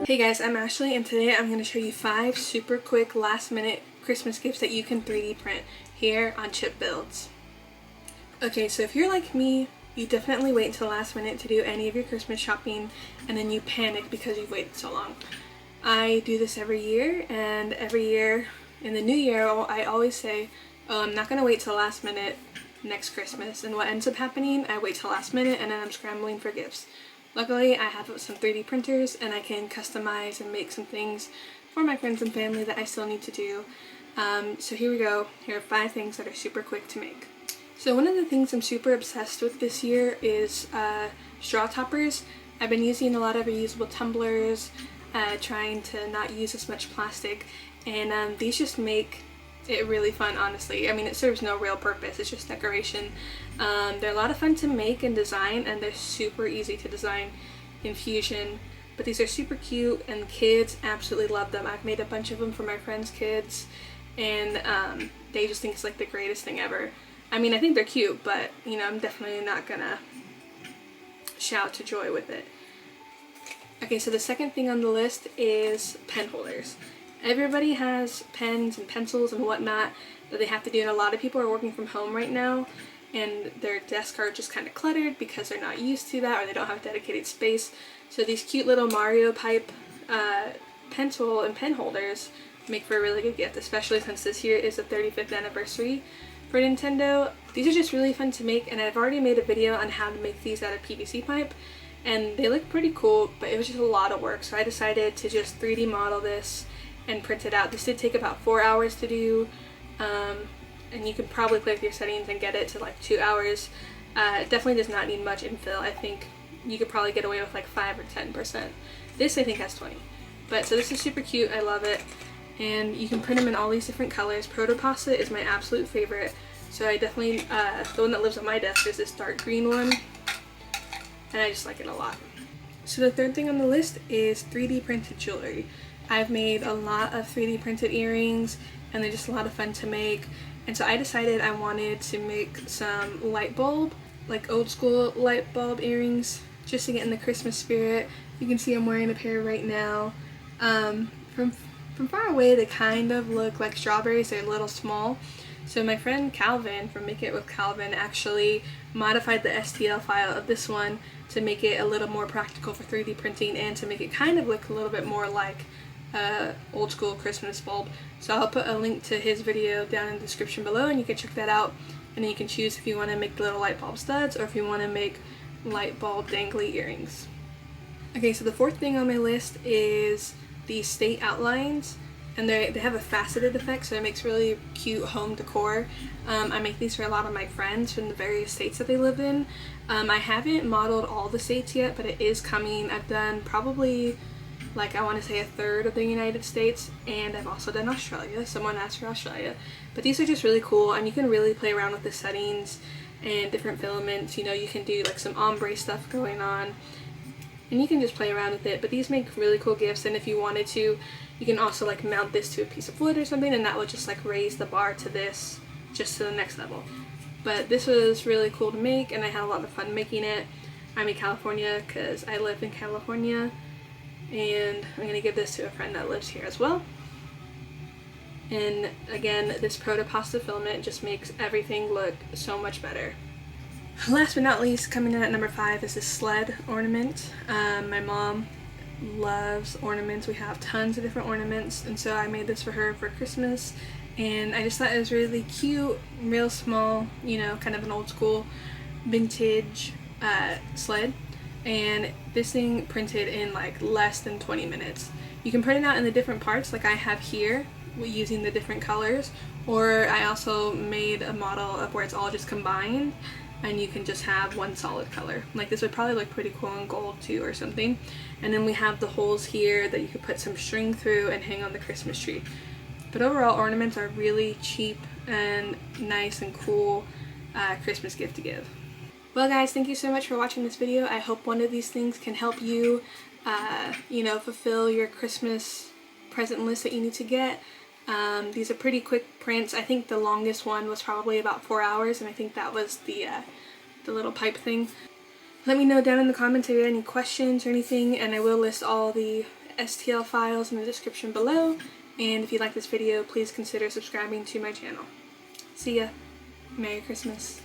Hey guys, I'm Ashley and today I'm going to show you 5 super quick last minute Christmas gifts that you can 3D print here on Chip Builds. Okay, so if you're like me, you definitely wait until the last minute to do any of your Christmas shopping and then you panic because you've waited so long. I do this every year, and every year in the new year I always say, oh, I'm not going to wait till the last minute next Christmas, and what ends up happening, I wait till the last minute and then I'm scrambling for gifts. Luckily, I have some 3D printers and I can customize and make some things for my friends and family that I still need to do. So here we go. Here are 5 things that are super quick to make. So one of the things I'm super obsessed with this year is straw toppers. I've been using a lot of reusable tumblers, trying to not use as much plastic, and these just make it really fun, honestly. I mean, it serves no real purpose, it's just decoration. They're a lot of fun to make and design, and they're super easy to design in Fusion. But these are super cute and kids absolutely love them. I've made a bunch of them for my friends' kids, and they just think it's like the greatest thing ever. I mean, I think they're cute, but you know, I'm definitely not gonna shout to joy with it. Okay, so the second thing on the list is pen holders. Everybody has pens and pencils and whatnot that they have to do, and a lot of people are working from home right now and their desks are just kind of cluttered because they're not used to that or they don't have dedicated space. So these cute little Mario pipe pencil and pen holders make for a really good gift, especially since this year is the 35th anniversary for Nintendo. These are just really fun to make, and I've already made a video on how to make these out of PVC pipe, and they look pretty cool, but it was just a lot of work, so I decided to just 3D model this and print it out. This did take about 4 hours to do, and you could probably play with your settings and get it to like 2 hours. It definitely does not need much infill. I think you could probably get away with like 5 or 10%. This I think has 20. But so this is super cute, I love it. And you can print them in all these different colors. Protopasta is my absolute favorite. So I definitely, the one that lives on my desk is this dark green one, and I just like it a lot. So the third thing on the list is 3D printed jewelry. I've made a lot of 3D printed earrings, and they're just a lot of fun to make. And so I decided I wanted to make some light bulb, like old school light bulb earrings, just to get in the Christmas spirit. You can see I'm wearing a pair right now. From far away they kind of look like strawberries, they're a little small. So my friend Calvin from Make It With Calvin actually modified the STL file of this one to make it a little more practical for 3D printing and to make it kind of look a little bit more like old school Christmas bulb. So I'll put a link to his video down in the description below and you can check that out, and then you can choose if you want to make the little light bulb studs or if you want to make light bulb dangly earrings. Okay, so the fourth thing on my list is these state outlines, and they have a faceted effect, so it makes really cute home decor. I make these for a lot of my friends from the various states that they live in. I haven't modeled all the states yet, but it is coming. I've done probably, like, I want to say a third of the United States, and I've also done Australia. Someone asked for Australia. But these are just really cool, and you can really play around with the settings and different filaments. You know, you can do like some ombre stuff going on, and you can just play around with it. But these make really cool gifts, and if you wanted to, you can also like mount this to a piece of wood or something, and that would just like raise the bar to this, just to the next level. But this was really cool to make, and I had a lot of fun making it. I'm in California because I live in California, and I'm going to give this to a friend that lives here as well. And again, this Protopasta filament just makes everything look so much better. Last but not least, coming in at number 5 is this Sled Ornament. My mom loves ornaments. We have tons of different ornaments, and so I made this for her for Christmas, and I just thought it was really cute, real small, you know, kind of an old school vintage sled. And this thing printed in like less than 20 minutes. You can print it out in the different parts like I have here using the different colors, or I also made a model of where it's all just combined and you can just have one solid color. Like this would probably look pretty cool in gold too or something. And then we have the holes here that you could put some string through and hang on the Christmas tree. But overall, ornaments are really cheap and nice and cool Christmas gift to give. Well guys, thank you so much for watching this video. I hope one of these things can help you, you know, fulfill your Christmas present list that you need to get. These are pretty quick prints. I think the longest one was probably about 4 hours, and I think that was the little pipe thing. Let me know down in the comments if you have any questions or anything, and I will list all the STL files in the description below, and if you like this video, please consider subscribing to my channel. See ya. Merry Christmas.